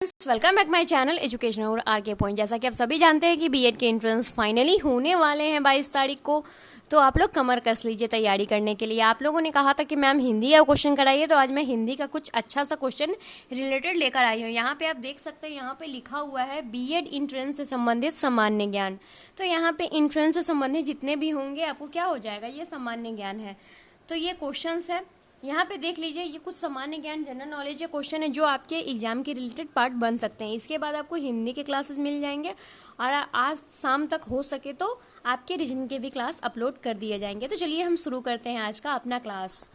Welcome back my channel educational RK point. जैसा कि आप सभी जानते हैं कि बीएड के एंट्रेंस फाइनली होने वाले हैं 22 तारीख को। तो आप लोग कमर कस लीजिए तैयारी करने के लिए। आप लोगों ने कहा था कि मैम हिंदी का क्वेश्चन कराइए, तो आज मैं हिंदी का कुछ अच्छा सा क्वेश्चन रिलेटेड लेकर आई हूँ। यहाँ पे आप देख सकते हैं, यहाँ पे लिखा हुआ है बीएड एंट्रेंस से संबंधित सामान्य ज्ञान। तो यहाँ पे एंट्रेंस से संबंधित जितने भी होंगे आपको क्या हो जाएगा, ये सामान्य ज्ञान है। तो ये क्वेश्चन है, यहाँ पे देख लीजिए, ये कुछ सामान्य ज्ञान जनरल नॉलेज के क्वेश्चन है जो आपके एग्जाम के रिलेटेड पार्ट बन सकते हैं। इसके बाद आपको हिंदी के क्लासेस मिल जाएंगे और आज शाम तक हो सके तो आपके रीजनिंग के भी क्लास अपलोड कर दिए जाएंगे। तो चलिए हम शुरू करते हैं आज का अपना क्लास।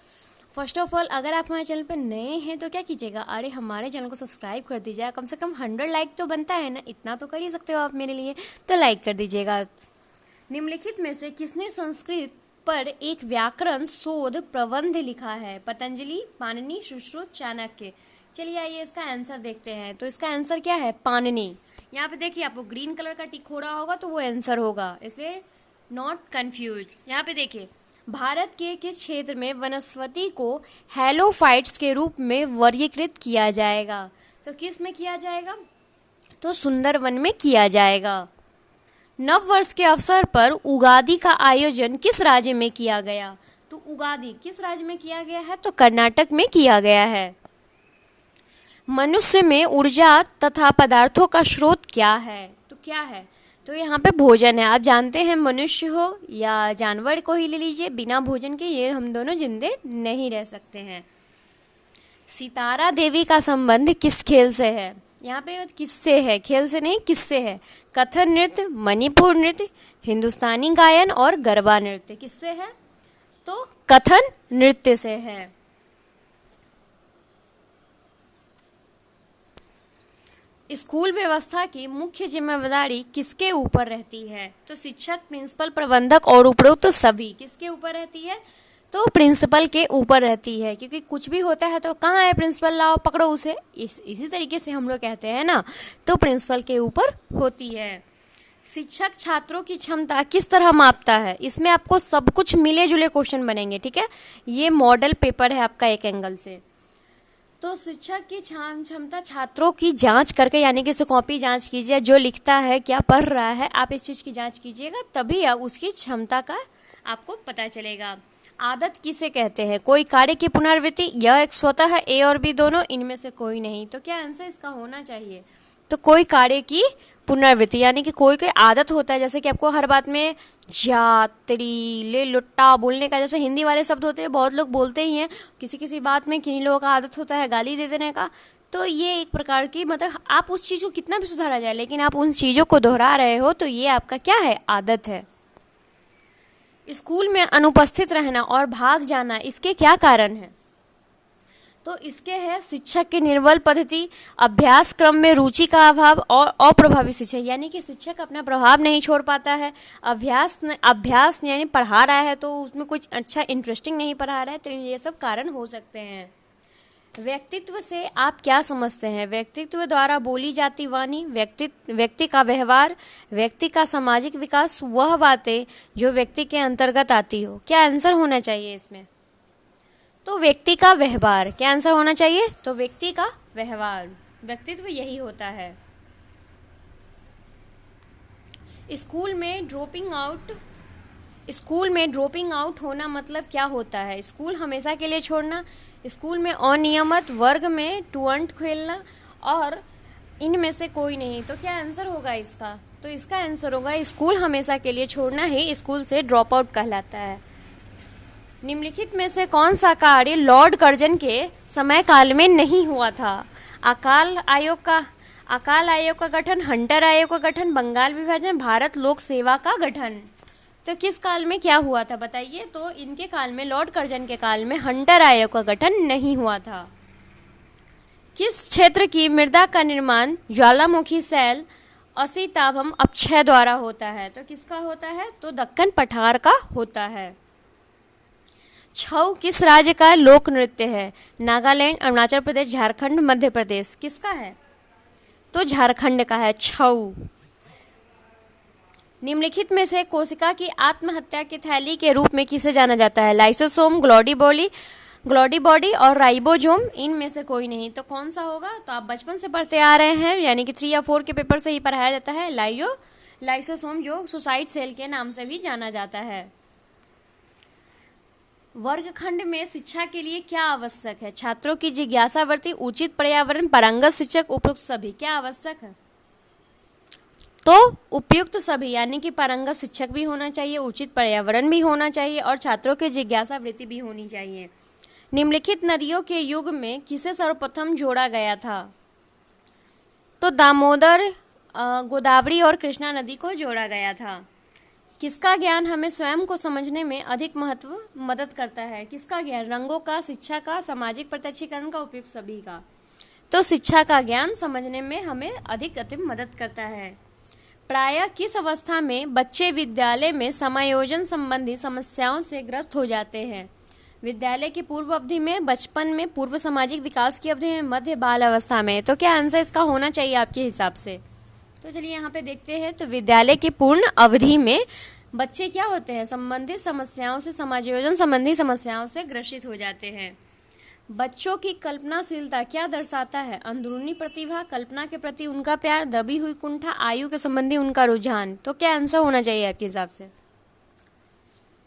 फर्स्ट ऑफ ऑल, अगर आप हमारे चैनल पर नए हैं तो क्या कीजिएगा, अरे हमारे चैनल को सब्सक्राइब कर दीजिएगा। कम से कम 100 लाइक तो बनता है ना, इतना तो कर ही सकते हो आप मेरे लिए, तो लाइक कर दीजिएगा। निम्नलिखित में से किसने संस्कृत पर एक व्याकरण शोध प्रबंध लिखा है? पतंजलि, पाणिनि, सुश्रुत, चाणक्य। चलिए आइए इसका आंसर देखते हैं। तो इसका आंसर क्या है? पाणिनि। यहाँ पे देखिए, आपको ग्रीन कलर का टिक हो रहा होगा तो वो आंसर होगा, इसलिए नॉट कंफ्यूज। यहाँ पे देखिए, भारत के किस क्षेत्र में वनस्पति को हैलोफाइट्स के रूप में वर्गीकृत किया जाएगा? तो किस में किया जाएगा? तो सुंदरवन में किया जाएगा। नव वर्ष के अवसर पर उगादि का आयोजन किस राज्य में किया गया? तो उगादि किस राज्य में किया गया है? तो कर्नाटक में किया गया है। मनुष्य में ऊर्जा तथा पदार्थों का स्रोत क्या है? तो क्या है? तो यहाँ पे भोजन है। आप जानते हैं, मनुष्य हो या जानवर को ही ले लीजिए, बिना भोजन के ये हम दोनों जिंदे नहीं रह सकते हैं। सितारा देवी का संबंध किस खेल से है? यहाँ पे किससे है, खेल से नहीं, किससे है? कथक नृत्य, मणिपुर नृत्य, हिंदुस्तानी गायन और गरबा नृत्य। किससे है? तो कथक नृत्य से है। स्कूल व्यवस्था की मुख्य जिम्मेदारी किसके ऊपर रहती है? तो शिक्षक, प्रिंसिपल, प्रबंधक और उपरोक्त सभी। किसके ऊपर रहती है? तो प्रिंसिपल के ऊपर रहती है, क्योंकि कुछ भी होता है तो कहाँ है प्रिंसिपल, लाओ पकड़ो उसे, इसी तरीके से हम लोग कहते हैं ना, तो प्रिंसिपल के ऊपर होती है। शिक्षक छात्रों की क्षमता किस तरह मापता है? इसमें आपको सब कुछ मिले जुले क्वेश्चन बनेंगे, ठीक है। ये मॉडल पेपर है आपका एक एंगल से। तो शिक्षक की क्षमता छात्रों की जांच करके, यानी कि उसे कॉपी जांच कीजिए, जो लिखता है क्या पढ़ रहा है, आप इस चीज़ की जांच कीजिएगा, तभी उसकी क्षमता का आपको पता चलेगा। आदत किसे कहते हैं? कोई कार्य की पुनरावृत्ति, यह एक स्वतः है, ए और बी दोनों, इनमें से कोई नहीं। तो क्या आंसर इसका होना चाहिए? तो कोई कार्य की पुनरावृत्ति, यानी कि कोई आदत होता है, जैसे कि आपको हर बात में जात्री, ले, लुट्टा बोलने का, जैसे हिंदी वाले शब्द होते हैं, बहुत लोग बोलते ही हैं। किसी किसी बात में किन्हीं लोगों का आदत होता है गाली दे देने का। तो ये एक प्रकार की, मतलब आप उस चीज़ को कितना भी सुधारा जाए, लेकिन आप उन चीज़ों को दोहरा रहे हो, तो ये आपका क्या है? आदत है। स्कूल में अनुपस्थित रहना और भाग जाना, इसके क्या कारण है? तो इसके है शिक्षक की निर्बल पद्धति, अभ्यास क्रम में रुचि का अभाव और अप्रभावी शिक्षक, यानी कि शिक्षक अपना प्रभाव नहीं छोड़ पाता है। अभ्यास यानी पढ़ा रहा है तो उसमें कुछ अच्छा इंटरेस्टिंग नहीं पढ़ा रहा है, तो ये सब कारण हो सकते हैं। व्यक्तित्व से आप क्या समझते हैं? व्यक्तित्व द्वारा बोली जाती वाणी, व्यक्ति का व्यवहार, व्यक्ति का सामाजिक विकास, वह बातें जो व्यक्ति के अंतर्गत आती हो। क्या आंसर होना चाहिए इसमें? तो व्यक्ति का व्यवहार। क्या आंसर होना चाहिए? तो व्यक्ति का व्यवहार। व्यक्तित्व यही होता है। स्कूल में ड्रॉपिंग आउट होना मतलब क्या होता है? स्कूल हमेशा के लिए छोड़ना, स्कूल में अनियमित, वर्ग में टूअंट खेलना, और इनमें से कोई नहीं। तो क्या आंसर होगा इसका? तो इसका आंसर होगा स्कूल हमेशा के लिए छोड़ना ही स्कूल से ड्रॉप आउट कहलाता है। निम्नलिखित में से कौन सा कार्य लॉर्ड कर्जन के समय काल में नहीं हुआ था? अकाल आयोग का गठन, हंटर आयोग का गठन, बंगाल विभाजन, भारत लोक सेवा का गठन। तो किस काल में क्या हुआ था बताइए? तो इनके काल में, लॉर्ड कर्जन के काल में हंटर आयोग का गठन नहीं हुआ था। किस क्षेत्र की मृदा का निर्माण ज्वालामुखी शैल, असिताभम अपक्षय द्वारा होता है? तो किसका होता है? तो दक्कन पठार का होता है। छऊ किस राज्य का लोक नृत्य है? नागालैंड, अरुणाचल प्रदेश, झारखंड, मध्य प्रदेश। किसका है? तो झारखंड का है छऊ। निम्नलिखित में से कोशिका की आत्महत्या की थैली के रूप में किसे जाना जाता है? लाइसोसोम, ग्लोडी बॉडी, ग्लॉडी बॉडी और राइबोसोम, इनमें से कोई नहीं। तो कौन सा होगा? तो आप बचपन से पढ़ते आ रहे हैं, यानी कि 3 या 4 के पेपर से ही पढ़ाया जाता है, लाइसोसोम, जो सुसाइड सेल के नाम से भी जाना जाता है। वर्गखंड में शिक्षा के लिए क्या आवश्यक है? छात्रों की जिज्ञासावृत्ति, उचित पर्यावरण, पारंगत शिक्षक, उपयुक्त सभी। क्या आवश्यक है? तो उपयुक्त सभी, यानी कि पारंगत शिक्षक भी होना चाहिए, उचित पर्यावरण भी होना चाहिए और छात्रों की जिज्ञासावृत्ति भी होनी चाहिए। निम्नलिखित नदियों के युग में किसे सर्वप्रथम जोड़ा गया था? तो दामोदर, गोदावरी और कृष्णा नदी को जोड़ा गया था। किसका ज्ञान हमें स्वयं को समझने में अधिक मदद करता है? किसका ज्ञान? रंगों का, शिक्षा का, सामाजिक प्रत्यक्षीकरण का, उपयुक्त सभी का। तो शिक्षा का ज्ञान समझने में हमें अधिक मदद करता है। प्रायः किस अवस्था में बच्चे विद्यालय में समायोजन संबंधी समस्याओं से ग्रस्त हो जाते हैं? विद्यालय की पूर्व अवधि में, बचपन में, पूर्व सामाजिक विकास की अवधि में, मध्य बाल अवस्था में। तो क्या आंसर इसका होना चाहिए आपके हिसाब से? तो चलिए यहाँ पे देखते हैं। तो विद्यालय की पूर्ण अवधि में बच्चे क्या होते हैं? संबंधित समस्याओं से, समायोजन संबंधी समस्याओं से ग्रसित हो जाते हैं। बच्चों की कल्पनाशीलता क्या दर्शाता है? अंदरूनी प्रतिभा, कल्पना के प्रति उनका प्यार, दबी हुई कुंठा, आयु के संबंधी उनका रुझान। तो क्या आंसर होना चाहिए आपके हिसाब से?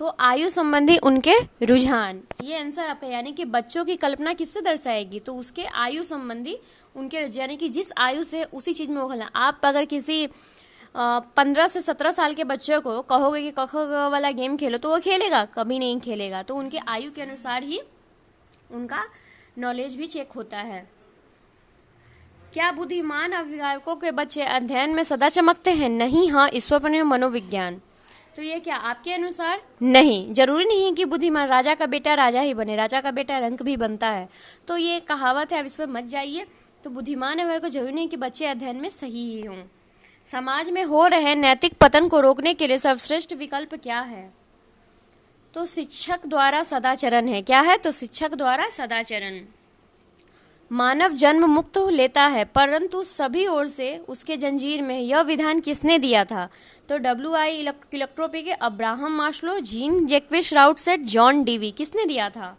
तो आयु संबंधी उनके रुझान, ये आंसर आपका। यानी कि बच्चों की कल्पना किससे दर्शाएगी? तो उसके आयु संबंधी उनके रुझान, यानी कि जिस आयु से उसी चीज में वो खलना। आप अगर किसी 15 से 17 साल के बच्चे को कहोगे कि क ख ग वाला गेम खेलो, तो वो खेलेगा? कभी नहीं खेलेगा। तो उनके आयु के अनुसार ही उनका नॉलेज भी चेक होता है। क्या बुद्धिमान अभिभावकों के बच्चे अध्ययन में सदा चमकते हैं? नहीं, हाँ, ईश्वर मनोविज्ञान। तो ये क्या आपके अनुसार? नहीं, जरूरी नहीं है कि बुद्धिमान राजा का बेटा राजा ही बने, राजा का बेटा रंक भी बनता है। तो ये कहावत है, अब इस पर मत जाइए। तो बुद्धिमान अभिभावक को जरूरी नहीं कि बच्चे अध्ययन में सही ही हों। समाज में हो रहे नैतिक पतन को रोकने के लिए सर्वश्रेष्ठ विकल्प क्या है? तो शिक्षक द्वारा सदाचरण है। क्या है? तो शिक्षक द्वारा सदाचरण। मानव जन्म मुक्त लेता है, परंतु सभी ओर से उसके जंजीर में, यह विधान किसने दिया था? तो WI इलेक्ट्रोपी के Abraham Maslow, Jean Jacques Rousseau, John Dewey. किसने दिया था?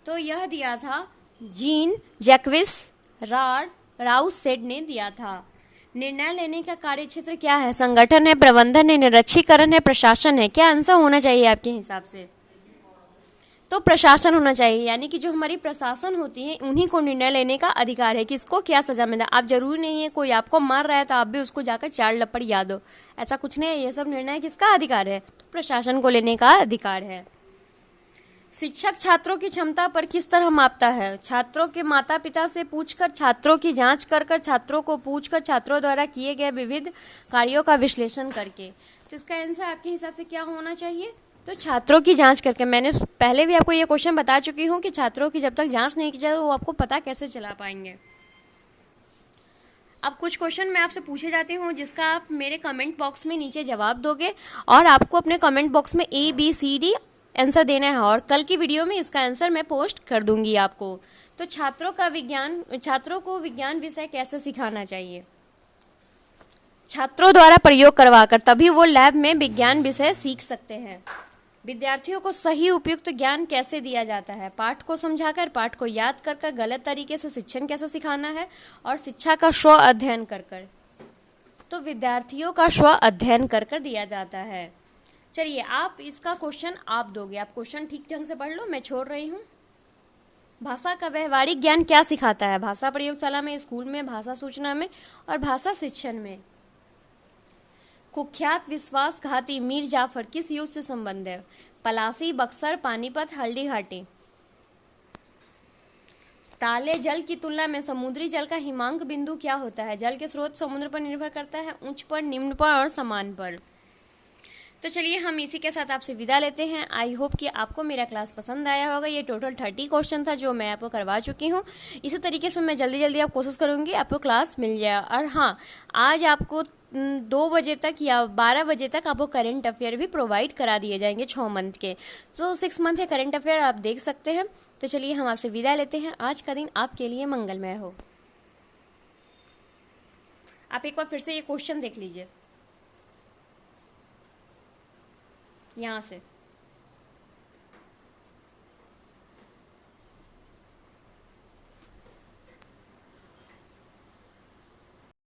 तो यह दिया था जीन जैक्विस राउटसेट ने दिया था। निर्णय लेने का कार्यक्षेत्र क्या है? संगठन है, प्रबंधन है, निरीक्षीकरण है, प्रशासन है। क्या आंसर होना चाहिए आपके हिसाब से? तो प्रशासन होना चाहिए, यानी कि जो हमारी प्रशासन होती है उन्हीं को निर्णय लेने का अधिकार है कि इसको क्या सजा मिले। आप जरूरी नहीं है कोई आपको मार रहा है तो आप भी उसको जाकर 4 लपड़ याद हो, ऐसा कुछ नहीं है। ये सब निर्णय किसका अधिकार है? तो प्रशासन को लेने का अधिकार है। शिक्षक छात्रों की क्षमता पर किस तरह मापता है? छात्रों के माता पिता से पूछकर, छात्रों की जांच कर, छात्रों को पूछकर, छात्रों द्वारा किए गए विविध कार्यों का विश्लेषण करके। तो इसका आंसर आपके हिसाब से क्या होना चाहिए? तो छात्रों की जांच करके। मैंने पहले भी आपको ये क्वेश्चन बता चुकी हूँ कि छात्रों की जब तक जांच नहीं की जाए वो आपको पता कैसे चला पाएंगे। अब कुछ क्वेश्चन मैं आपसे पूछे जाती हूँ जिसका आप मेरे कमेंट बॉक्स में नीचे जवाब दोगे और आपको अपने कमेंट बॉक्स में ABCD आंसर देना है और कल की वीडियो में इसका आंसर मैं पोस्ट कर दूंगी आपको। तो छात्रों को विज्ञान विषय कैसे सिखाना चाहिए? छात्रों द्वारा प्रयोग करवाकर, तभी वो लैब में विज्ञान विषय सीख सकते हैं। विद्यार्थियों को सही उपयुक्त ज्ञान कैसे दिया जाता है? पाठ को समझाकर, पाठ को याद कर, गलत तरीके से शिक्षण कैसे सिखाना है और शिक्षा का स्व अध्ययन कर। तो विद्यार्थियों का स्व अध्ययन कर दिया जाता है। चलिए, आप इसका क्वेश्चन आप दोगे। आप क्वेश्चन ठीक ढंग से पढ़ लो, मैं छोड़ रही हूँ। भाषा का व्यवहारिक ज्ञान क्या सिखाता है? भाषा प्रयोगशाला में, स्कूल में, भाषा सूचना में और भाषा शिक्षण में। कुख्यात विश्वासघाती मीर जाफर किस युद्ध से संबंध है? पलासी, बक्सर, पानीपत, हल्दीघाटी। ताले जल की तुलना में समुद्री जल का हिमांक बिंदु क्या होता है? जल के स्रोत समुद्र पर निर्भर करता है, उच्च पर, निम्न पर और समान पर। तो चलिए, हम इसी के साथ आपसे विदा लेते हैं। आई होप कि आपको मेरा क्लास पसंद आया होगा। ये टोटल 30 क्वेश्चन था जो मैं आपको करवा चुकी हूँ। इसी तरीके से मैं जल्दी आप कोशिश करूँगी आपको क्लास मिल जाए। और हाँ, आज आपको 2 बजे तक या 12 बजे तक आपको करंट अफेयर भी प्रोवाइड करा दिए जाएंगे 6 मंथ के। तो 6 मंथ के करंट अफेयर आप देख सकते हैं। तो चलिए, हम आपसे विदा लेते हैं। आज का दिन आपके लिए मंगलमय हो। आप एक बार फिर से ये क्वेश्चन देख लीजिए यहाँ से।